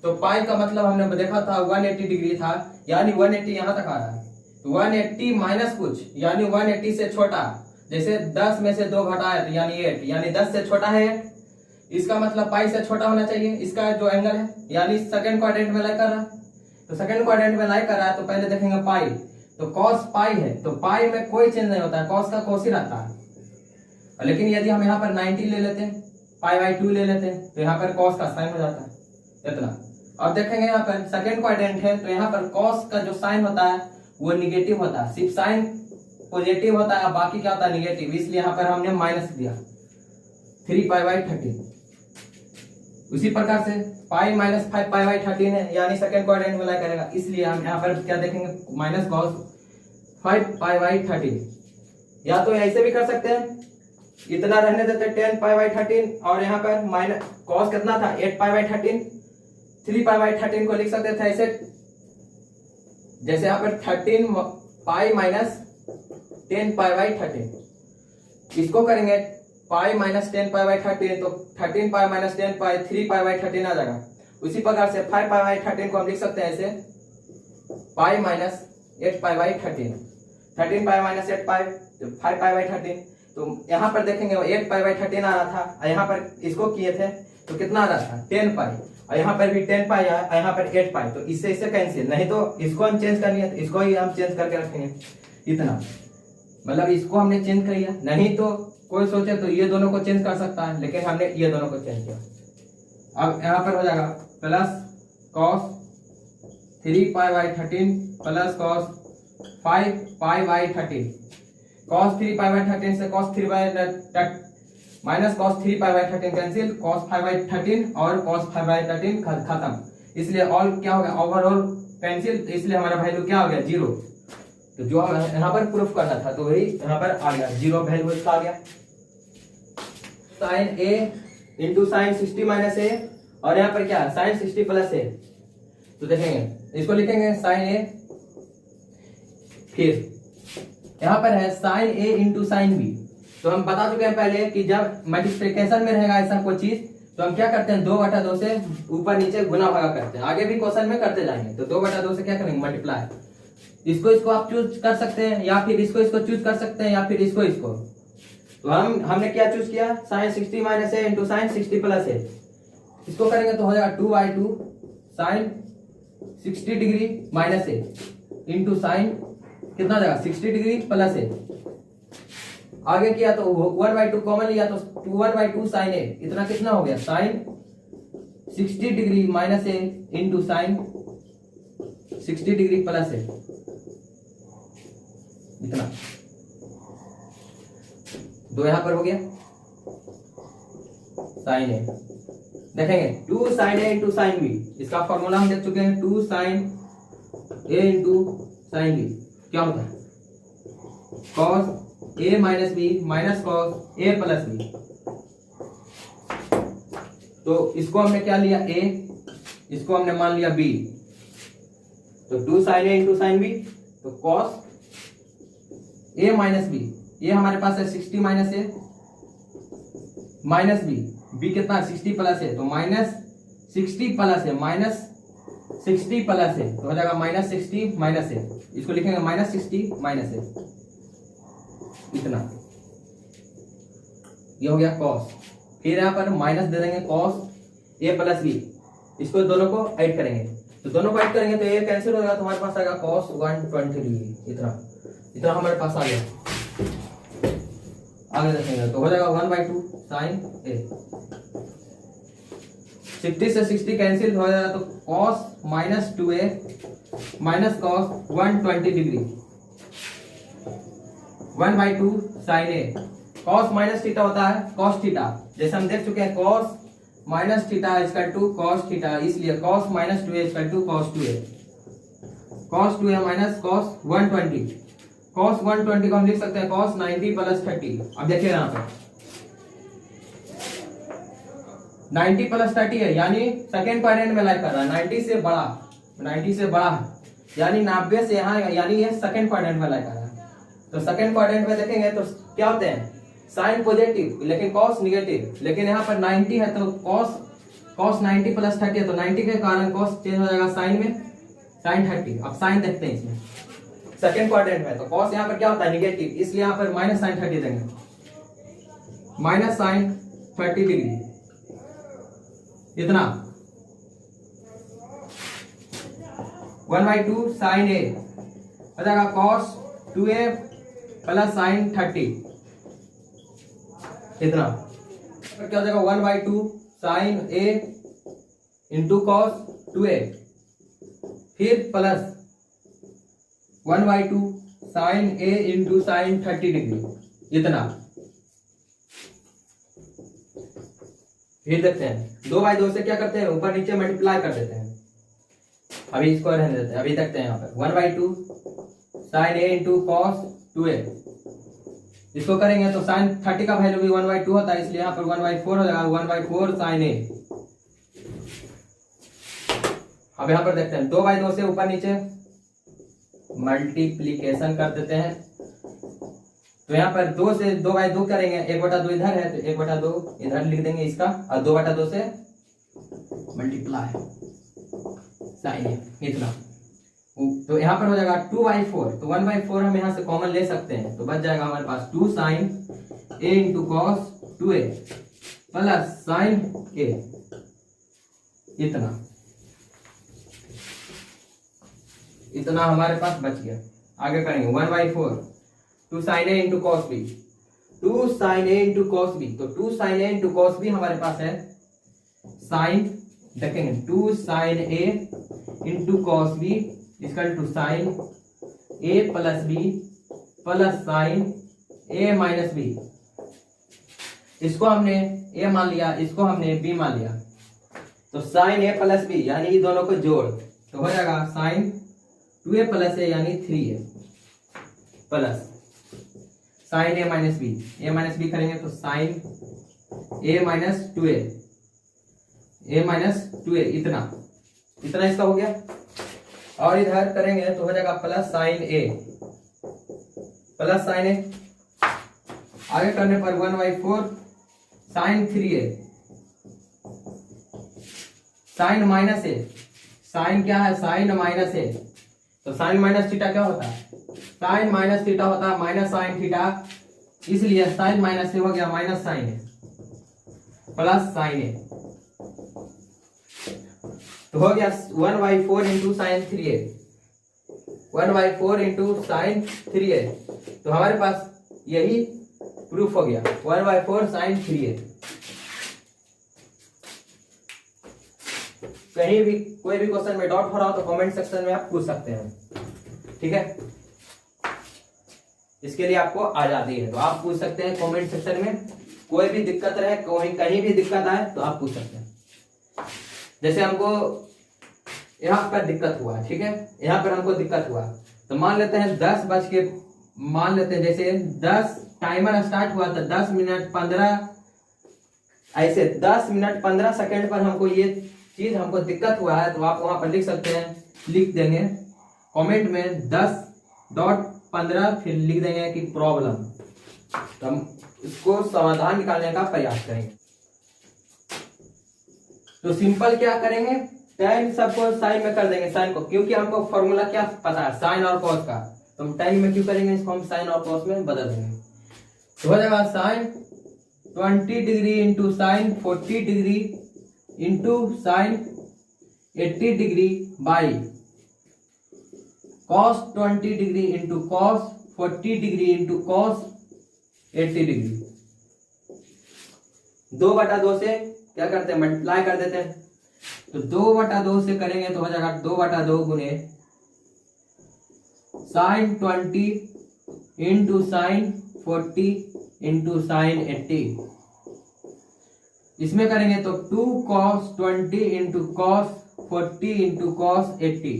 तो पाई का मतलब हमने देखा था 180 डिग्री था, यानी 180 यहाँ तक आ रहा है। तो 180 माइनस कुछ यानी 180 से छोटा, जैसे 10 में से 2 घटाया तो यानी 8, यानी 10 से छोटा है 8। इसका मतलब पाई से छोटा होना चाहिए इसका जो एंगल है, यानी सेकंड क्वाड्रेंट में लाई कर रहा है। तो सेकंड क्वाड्रेंट में लाई कर रहा है तो पहले देखेंगे पाई, तो cos पाई है तो पाई में कोई चेंज नहीं होता है, cos का cos ही रहता है। लेकिन यदि हम यहाँ पर 90 ले लेते हैं, पाई बाई 2 ले लेते हैं तो यहाँ पर cos का साइन हो जाता है इतना। अब देखेंगे यहाँ पर सेकंड क्वाड्रेंट है तो यहाँ पर cos का जो साइन होता है वो निगेटिव होता है, सिर्फ साइन पॉजिटिव होता है, बाकी क्या होता है निगेटिव, इसलिए यहाँ पर हमने माइनस दिया 3 पाई बाई 13। उसी प्रकार से पाई माइनस 5 पाई बाई 13 है, यानी सेकंड क्वाड्रेंट में लाई करेगा, इसलिए हम यहाँ पर क्या देखेंगे माइनस cos 5 पाई बाई 13। या तो ऐसे भी कर सकते हैं, इतना रहने देते 10 पाई बाई 13 और यहाँ पर माइनस cos कितना था 8 पाई बाई 13, 3 पाई बाई 13 को लिख सकते थे ऐसे, जैसे यहाँ पर 13 पाई माइनस 10 पाई बाई 13। इसको करेंगे पाई माइनस 10 पाई बाई 13 तो 13 pi minus 10 pi 3 pi by 13 आ जाएगा। उसी प्रकार से 5 पाई बाई 13 को हम लिख सकते हैं ऐसे pi minus 8 pi by 13, 13 pi minus 8 pi 5 pi by 13। तो यहाँ पर देखेंगे 8 पाई बाई 13 आ रहा था, यहाँ पर इसको किए थे तो कितना आ रहा था 10 पाई, और यहाँ पर भी 10 पाई आया, यहाँ पर 8 पाई, तो इससे इससे कैंसिल, नहीं तो इसको हम चेंज कर लिया तो इसको ही हम चेंज करके रखेंगे इतना, मतलब इसको हमने चेंज कर लिया। नहीं तो कोई सोचे तो ये दोनों को चेंज कर सकता है, लेकिन हमने ये दोनों को चेंज किया। अब यहाँ पर हो जाएगा plus cos 3 pi by 13 plus cos 5 pi by 13। cos 3 pi by 13 से cos 3 by minus cos 3 pi by 13 cancel, cos 5 by 13 और cos 5 बाई 13 खत्म, इसलिए ऑल क्या हो गया ओवरऑल कैंसिल, इसलिए हमारा वैल्यू क्या हो गया 0। तो जो यहाँ पर प्रूफ करना था तो वही यहाँ पर आ गया 0 वैल्यू इसका आ गया। साइन ए इंटू साइन 60 माइनस ए, और यहाँ पर क्या साइन 60 प्लस ए, तो देखेंगे इसको लिखेंगे साइन ए, फिर यहाँ पर है साइन ए इंटू साइन बी। तो हम बता चुके हैं पहले कि जब मल्टीप्लिकेशन में रहेगा ऐसा कोई चीज तो हम क्या करते हैं 2/2 से ऊपर नीचे गुना भागा करते हैं, आगे भी क्वेश्चन में करते जाएंगे। तो 2/2 से क्या करेंगे मल्टीप्लाई, इसको आप चूज कर सकते हैं या फिर इसको चूज कर सकते हैं या फिर इसको। तो हमने क्या चूज किया साइन 60 माइनस ए इंटू साइन 60 प्लस ए। इसको करेंगे तो हो जाएगा 2/2 साइन 60 डिग्री माइनस ए इंटू साइन कितना हो जाएगा 60 डिग्री प्लस ए। आगे किया तो 1/2 कॉमन लिया तो 1/2 साइन ए, इतना कितना हो गया साइन 60 डिग्री माइनस ए इंटू साइन 60 डिग्री प्लस ए, इतना दो यहां पर हो गया साइन ए। देखेंगे 2 साइन ए इंटू साइन बी, इसका फॉर्मूला हम देख चुके हैं 2 साइन ए इंटू साइन बी क्या होता है cos ए माइनस बी माइनस cos ए प्लस बी। तो इसको हमने क्या लिया a, इसको हमने मान लिया b, तो 2 साइन ए इंटू साइन बी, तो cos ए माइनस बी, ये हमारे पास है 60 माइनस ए माइनस बी, बी कितना 60 प्लस है तो माइनस 60 प्लस है माइनस 60 प्लस है तो हो जाएगा माइनस 60 माइनस है, इसको लिखेंगे माइनस 60 माइनस है, इतना ये हो गया cos। फिर यहाँ पर माइनस दे देंगे cos ए प्लस बी, इसको दोनों को ऐड करेंगे तो दोनों को ऐड करेंगे तो ये कैंसिल हो जाएगा तो हमारे पास आएगा cos 120 डिग्री, इतना हमारे पास आ गया। आगे देखेंगे तो हो जाएगा 1/2 साइन ए, 60 से 60 कैंसिल हो जाएगा तो cos minus 2a minus cos 120 degree 1/2 sine A. cos minus theta होता है cos थीटा, जैसे हम देख चुके हैं cos minus theta equal to cos थीटा, इसलिए cos minus 2a equal to cos 2a, cos 2a minus cos 120, cos 120 को हम लिख सकते हैं cos 90 प्लस 30। अब देखिए यहाँ पे 90 प्लस 30 है, यानी सेकेंड क्वाड्रेंट में लाई कर रहा है, 90 से बड़ा, 90 से बड़ा है, यानी 90 से यहाँ, यानी ये सेकेंड क्वाड्रेंट में लाई कर रहा है। तो सेकेंड क्वाड्रेंट में देखेंगे तो क्या होते हैं, साइन पॉजिटिव लेकिन कॉस निगेटिव, लेकिन यहाँ पर 90 है तो कॉस 90 प्लस 30 है, तो 90 के कारण कॉस चेंज हो जाएगा साइन में, साइन 30। अब साइन देखते हैं इसमें सेकेंड क्वाड्रेंट में, तो कॉस यहाँ पर क्या होता है निगेटिव, इसलिए यहाँ पर माइनस साइन 30 देंगे, माइनस साइन 30 डिग्री, इतना 1/2 साइन ए हो जाएगा कॉस 2a प्लस साइन 30, इतना क्या हो जाएगा 1/2 sine a into cos 2a, फिर plus 1/2 sine a into sine 30 degree, इतना। फिर देखते हैं 2/2 से क्या करते हैं, ऊपर नीचे मल्टीप्लाई कर देते हैं, अभी इसको रहने देते हैं। अभी देखते हैं यहाँ पर 1/2 sine a into cos 2a, इसको करेंगे तो साइन 30 का वैल्यू भी 1/2 होता है, इसलिए यहाँ पर 1/4 हो जाएगा, 1/4 साइन a। अब यहाँ पर देखते हैं 2/2 से ऊपर नीचे मल्टीप्लीकेशन कर देते हैं, तो यहाँ पर 2 से 2/2 करेंगे, 1/2 इधर है तो 1/2 इधर लिख देंगे इसका, और 2/2 से मल्टीप्लाई साइन ए, इतना। तो यहाँ पर हो जाएगा 2/4, तो 1/4 हम यहाँ से कॉमन ले सकते हैं, तो बच जाएगा हमारे पास 2 sine A into cos 2a plus sine A, इतना, इतना हमारे पास बच गया। आगे करेंगे 1/4 2 साइन ए इंटू कॉस बी, 2 साइन ए इंटू कॉस बी, तो 2 साइन ए इंटू कॉस बी हमारे पास है साइन, देखेंगे 2 sine A into cos b equal to sine A plus B plus sine A minus b, इसको हमने ए मान लिया, इसको हमने बी मान लिया, तो साइन ए प्लस बी यानी ये दोनों को जोड़, तो हो जाएगा साइन 2a प्लस ए यानी 3a प्लस साइन ए माइनस बी करेंगे तो साइन ए माइनस 2a, ए माइनस 2a, इतना, इतना इसका हो गया। और इधर करेंगे तो हो जाएगा प्लस साइन ए, प्लस साइन ए, आगे करने पर 1/4 साइन 3a, साइन माइनस ए, साइन क्या है साइन माइनस ए, तो साइन माइनस थीटा क्या होता है, साइन माइनस थीटा होता है माइनस साइन थीटा, इसलिए साइन माइनस ए हो गया माइनस साइन ए प्लस साइन ए, तो हो गया 1/4 into sine 3a, 1/4 into sine 3a, तो हमारे पास यही प्रूफ हो गया 1/4 साइन 3a। कहीं भी कोई भी क्वेश्चन में डाउट हो रहा हो तो कमेंट सेक्शन में आप पूछ सकते हैं, ठीक है, इसके लिए आपको आजादी है, तो आप पूछ सकते हैं कमेंट सेक्शन में, कोई भी दिक्कत रहे, कोई कहीं भी दिक्कत आए तो आप पूछ सकते हैं। जैसे हमको यहाँ पर दिक्कत हुआ, ठीक है, यहाँ पर हमको दिक्कत हुआ, तो मान लेते हैं 10 बज के, मान लेते हैं जैसे 10 टाइमर स्टार्ट हुआ तो 10 मिनट 15, ऐसे 10 मिनट 15 सेकेंड पर हमको ये चीज हमको दिक्कत हुआ है, तो आप वहां पर लिख सकते हैं, लिख देंगे कमेंट में 10.15, फिर लिख देंगे कि प्रॉब्लम, तो हम इसको समाधान निकालने का प्रयास करेंगे। तो सिंपल क्या करेंगे, tan सबको साइन में कर देंगे, साइन को, क्योंकि हमको फॉर्मूला क्या पता है साइन और कॉस का, तो हम tan में क्यों करेंगे, इसको हम साइन और कॉस में बदल देंगे, तो हो जाएगा sine 20 degree into sine 40 degree into sine 80 degree by cos 20 degree into cos 40 degree into cos 80 degree. 2/2 से क्या करते हैं, मल्टीप्लाई कर देते हैं, तो 2/2 से करेंगे तो हो जाएगा 2/2 गुने sine 20 into sine 40 into sine 80, इसमें करेंगे तो 2 cos 20 into cos 40 into cos 80,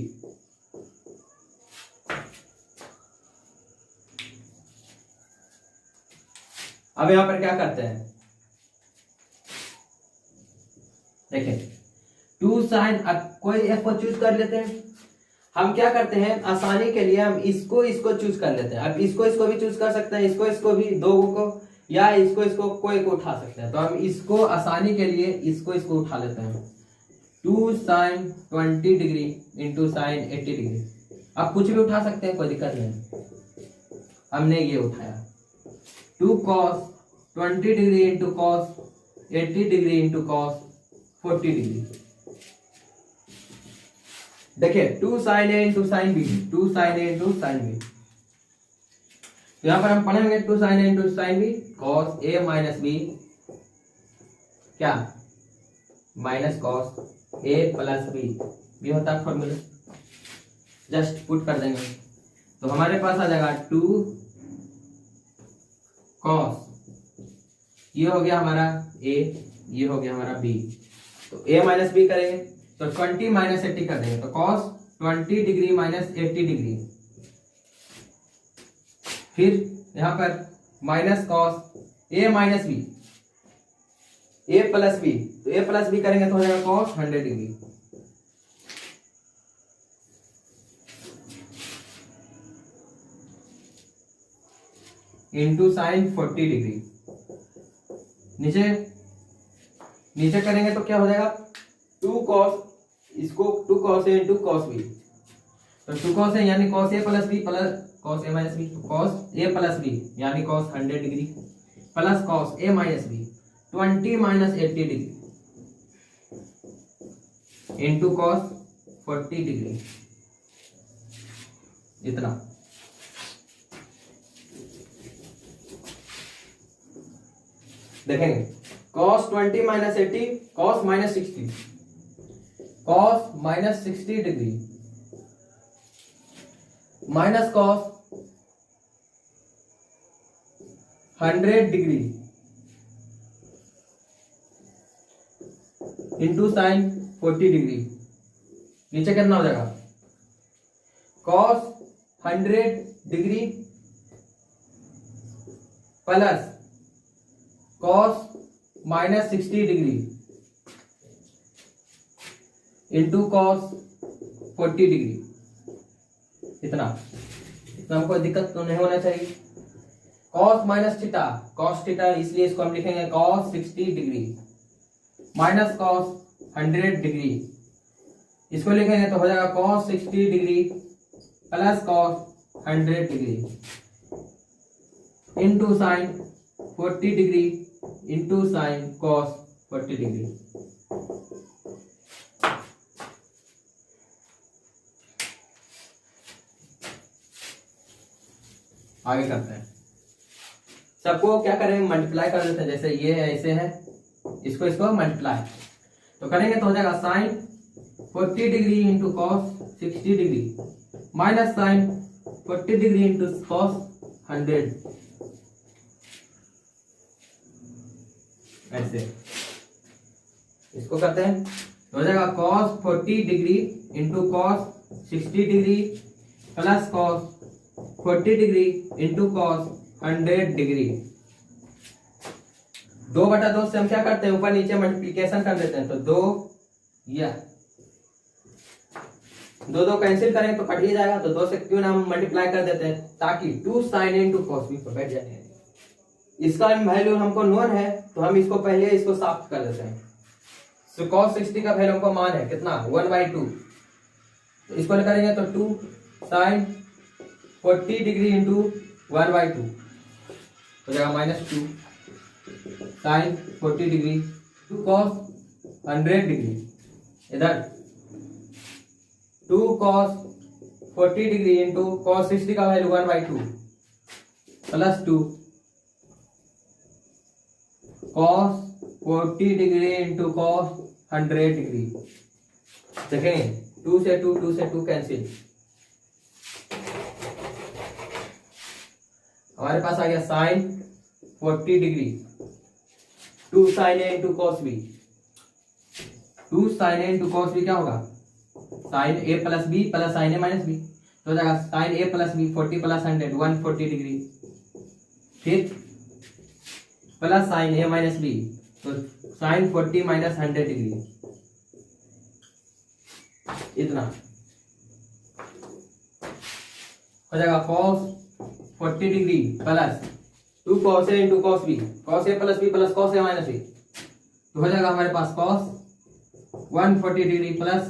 अब यहां पर क्या करते हैं, देखें 2 साइन, अब कोई एक को चूज कर लेते हैं। हम क्या करते हैं, आसानी के लिए हम इसको चूज कर लेते हैं। अब इसको भी चूज कर सकते हैं, इसको भी, दो को, या इसको कोई को उठा सकते हैं। तो हम इसको आसानी के लिए इसको उठा लेते हैं। 2 sine 20 degree into sine 80 degree. आप कुछ भी उठा सकते हैं, कोई दिक्कत नहीं। हमने ये उठाया 2 cos 20 degree into cos 80 degree into cos 40 degree. देखिए 2 साइन ए इंटू साइन बी, 2 साइन ए इंटू साइन बी। यहां पर हम पढ़ेंगे 2 साइन ए इंटू साइन बी, कॉस ए माइनस बी क्या, माइनस कॉस ए प्लस बी, ये होता है फॉर्मूला। जस्ट पुट कर देंगे तो हमारे पास आ जाएगा 2 कॉस, ये हो गया हमारा ए, ये हो गया हमारा बी। तो ए माइनस बी करेंगे तो 20 माइनस 80 कर देंगे, तो कॉस 20 डिग्री माइनस 80 डिग्री। फिर यहां पर माइनस कॉस ए माइनस बी, ए प्लस बी, तो ए प्लस बी करेंगे तो हो जाएगा cos 100 degree. Into sine 40 degree. नीचे करेंगे तो क्या हो जाएगा 2 कॉस, इसको 2 कॉस ए इंटू कॉस बी, तो 2 कॉस ए यानी कॉस ए प्लस बी प्लस कॉस ए माइनस बी, कॉस ए प्लस बी यानी कॉस 100 डिग्री प्लस कॉस ए minus B 20 minus 80 degree into cos 40 degree. इतना देखेंगे cos 20 minus 80, cos minus 60, cos minus 60 degree minus cos 100 degree into sine 40 degree. नीचे कितना हो जाएगा cos 100 degree plus cos minus 60 degree into cos 40 degree. इतना हमको दिक्कत तो नहीं होना चाहिए। cos माइनस थीटा, cos थीटा, इसलिए इसको हम लिखेंगे cos 60 degree minus cos 100 degree. इसको लिखेंगे तो हो जाएगा cos 60 degree plus cos 100 degree into sine 40 degree into sign cos 40 degree. आगे करते हैं, सबको क्या करेंगे मल्टीप्लाई कर देते हैं। जैसे ये है, ऐसे है, इसको मल्टीप्लाई तो करेंगे तो हो जाएगा sine 40 degree into cos 60 degree minus sine 40 degree into cos 100। ऐसे इसको करते हैं तो हो जाएगा cos 40 degree into cos 60 degree plus cos 40 degree into cos 100 degree. 2/2 से हम क्या करते हैं, ऊपर नीचे मल्टीप्लीकेशन कर देते हैं। तो 2 या 2 कैंसिल करेंगे तो कट ही जाएगा, तो 2 से क्यों ना हम मल्टीप्लाई कर देते हैं ताकि 2 साइन इंटू कॉस बी पर बैठ जाए। इसका वैल्यू हमको नोन है तो हम इसको पहले इसको साफ कर देते हैं। तो cos 60 का वैल्यू हमको मान है कितना 1/2, तो इसको करेंगे तो 2 साइन 40 डिग्री इंटू 1/2 हो जाएगा -2 sine 40 degree two cos 100 degree. इधर 2 cos 40 डिग्री इंटू cos 60 का value 1/2 plus 2 cos 40 degree into cos 100 degree. देखें 2 से 2 कैंसिल, हमारे पास आ गया साइन 40 डिग्री 2 साइन ए इंटू कॉस बी। 2 साइन ए इंटू कॉस बी क्या होगा साइन ए प्लस बी प्लस साइन ए माइनस बी, तो हो जाएगा साइन ए प्लस बी 40 प्लस 100 140 डिग्री। फिर प्लस साइन ए माइनस बी, तो साइन 40 माइनस 100 डिग्री, इतना हो जाएगा कॉस 40 डिग्री प्लस 2 कॉस ए इंटू कॉस बी, कॉस ए प्लस बी प्लस कॉस ए minus B, तो हो जाएगा हमारे पास cos 140 degree plus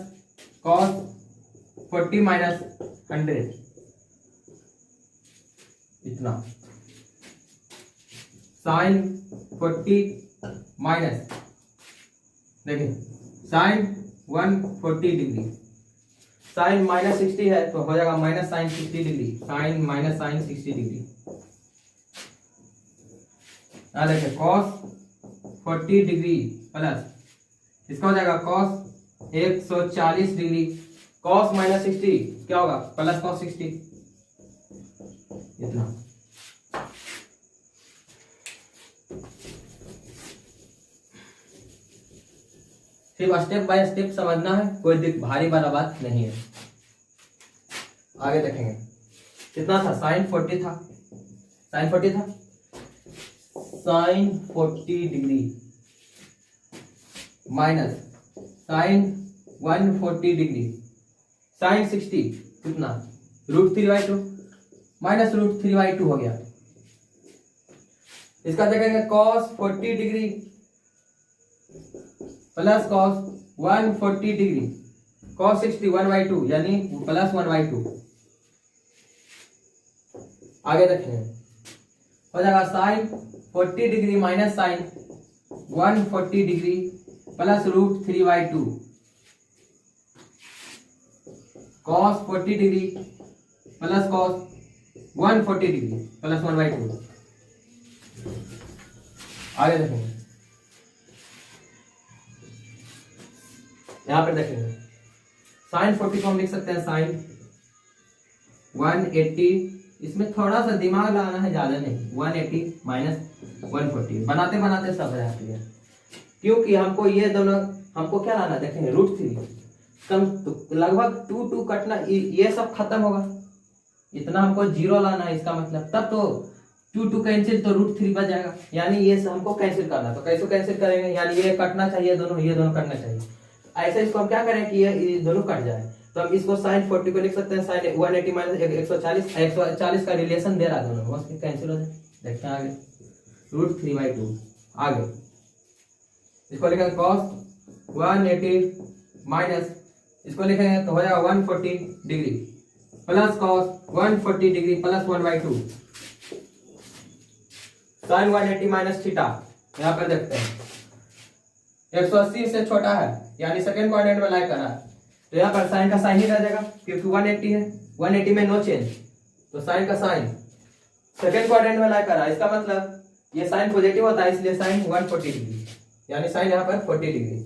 cos 40 minus 100, इतना साइन 40 माइनस, देखिए साइन 140 डिग्री, साइन माइनस 60 है तो हो जाएगा minus sine 60 degree, sine minus sine 60 degree. देखिए कॉस 40 डिग्री प्लस इसका हो जाएगा कॉस 140 डिग्री, कॉस माइनस 60 क्या होगा प्लस कॉस 60, इतना। सिर्फ स्टेप बाय स्टेप समझना है, कोई भारी वाला बात नहीं है। आगे देखेंगे कितना था, साइन 40 था, साइन 40 था, sine 40 degree minus sine 140 degree, sine 60 कितना √3/2 माइनस √3/2 हो गया। इसका देखेंगे cos 40 degree plus cos 140 degree, cos 60 1/2 यानी प्लस 1/2। आगे देखेंगे हो जाएगा sine 40 degree minus sine 140 degree plus √3/2, cos 40 degree plus cos 140 degree plus 1/2। आगे देखेंगे यहां पर देखेंगे साइन 40 को हम लिख सकते हैं साइन 180, इसमें थोड़ा सा दिमाग लगाना है, ज्यादा नहीं, 180 माइनस 140 बनाते बनाते सब जाती है, क्योंकि हमको ये दोनों हमको क्या लाना, देखेंगे √3 कम तो लगभग 2 कटना, ये सब खत्म होगा, इतना हमको 0 लाना है, इसका मतलब तब तो 2 कैंसिल तो √3 बच जाएगा, यानी ये हमको कैंसिल करना, तो कैसे कैंसिल करेंगे, यानी ये कटना चाहिए दोनों, ये दोनों कटना चाहिए, ऐसे इसको हम क्या करें कि ये दोनों कट जाए, तो हम इसको साइन 40 को लिख सकते हैं साइन 180 माइनस 140 का रिलेशन दे रहा दोनों, बस कैंसिल हो जाए। देखते हैं आगे √3/2, आगे इसको लिखेंगे cos 180 माइनस इसको लिखेंगे तो हो जाएगा 140 degree plus cos 140 degree plus 1/2, sine 180 minus theta, यहाँ पर देखते हैं 180 से छोटा है यानी सेकंड क्वाड्रेंट में लाई कर रहा है, तो यहाँ पर साइन का साइन ही रह जाएगा क्योंकि 180 है, 180 में नो चेंज, तो साइन का साइन सेकंड क्वाड्रेंट में लाई कर रहा है, इसका मतलब ये साइन पॉजिटिव होता है, इसलिए साइन 140 डिग्री, यानी साइन यहाँ पर 40 डिग्री,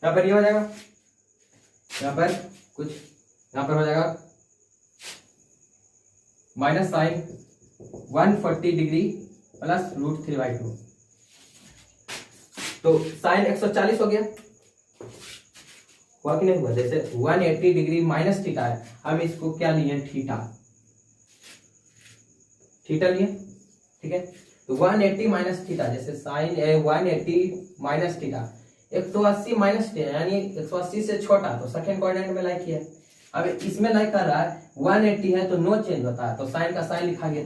यहाँ पर ये हो जाएगा, यहाँ पर कुछ यहाँ पर हो जाएगा माइनस साइन 140 डिग्री प्लस √3/2, तो साइन 140 हो गया, हुआ कि नहीं हुआ, जैसे 180 डिग्री माइनस थीटा है, हम इसको क्या लिए थीटा, थीटा लिए, ठीक है, तो 180 माइनस थीटा, जैसे sine 180 minus theta 180 minus theta यानी 180 से छोटा, तो सेकंड क्वाड्रेंट में लाइक किया, अब इसमें लाइक कर रहा है 180 है तो नो चेंज होता है, तो साइन का साइन लिखा गया।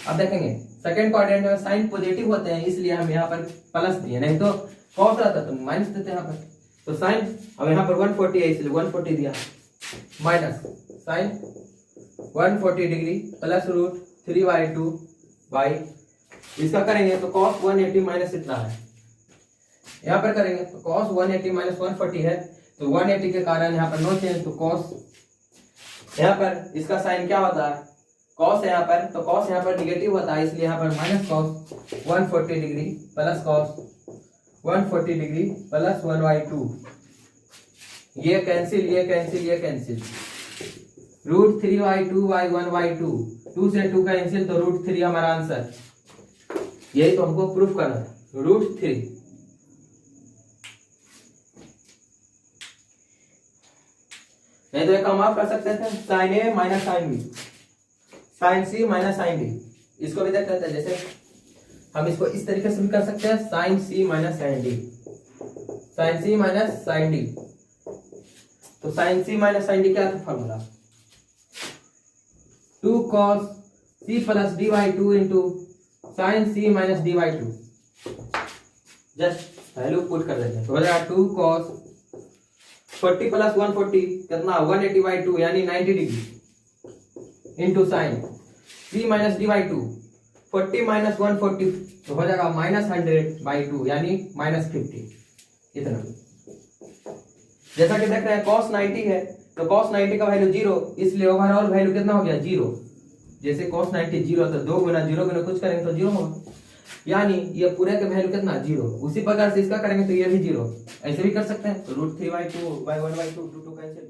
अब देखेंगे सेकंड क्वाड्रेंट में साइन पॉजिटिव होते हैं, इसलिए हम यहाँ पर प्लस दिए, नहीं तो कॉस रहता तो माइनस देते यहाँ पर, तो साइन अब यहाँ पर 140 है इसलिए 140 दिया, minus sine 140 degree plus √3/2 by इसका करेंगे तो cos 180 माइनस इतना है, यहाँ पर करेंगे तो cos 180 माइनस 140 है, तो 180 के कारण यहाँ पर नो चेंज, तो cos यहाँ पर इसका साइन क्या होता है, cos यहाँ पर, तो cos यहाँ पर निगेटिव होता है, इसलिए यहाँ पर minus cos 140 degree plus cos 140 degree plus 1/2, ये कैंसिल ये कैंसिल ये कैंसिल, √3/2 बाई 1/2, 2 से 2 कैंसिल तो √3 हमारा आंसर, यही तो हमको प्रूफ करना है, √3। नहीं तो एक हम आप कर सकते थे साइन ए माइनस साइन बी, साइन सी माइनस साइन डी, इसको भी देख लेते हैं, जैसे हम इसको इस तरीके से भी कर सकते हैं, साइन सी माइनस साइन डी, साइन सी माइनस साइन डी। तो साइन सी माइनस साइन डी क्या था formula, 2 cos c plus d by two into sine C minus d by two. Just value put कर देते हैं तो हो जाएगा 2 cos 40 प्लस 140 कितना 180 बाई टू यानी 90 degree into sine C minus d by two 40 minus 140 तो हो जाएगा माइनस 100 बाई टू यानी माइनस 50 इतना। जैसा कि देख रहे हैं cos 90 है तो cos 90 का वैल्यू 0, इसलिए ओवरऑल वैल्यू कितना हो गया 0। जैसे cos 90 0 तो 2 गुना 0 गुना कुछ करेंगे तो 0 होगा, यानी ये पूरे का वैल्यू कितना 0। उसी प्रकार से इसका करेंगे तो ये भी 0, ऐसे भी कर सकते हैं। तो √3/2 /1/2 2 कैंसिल।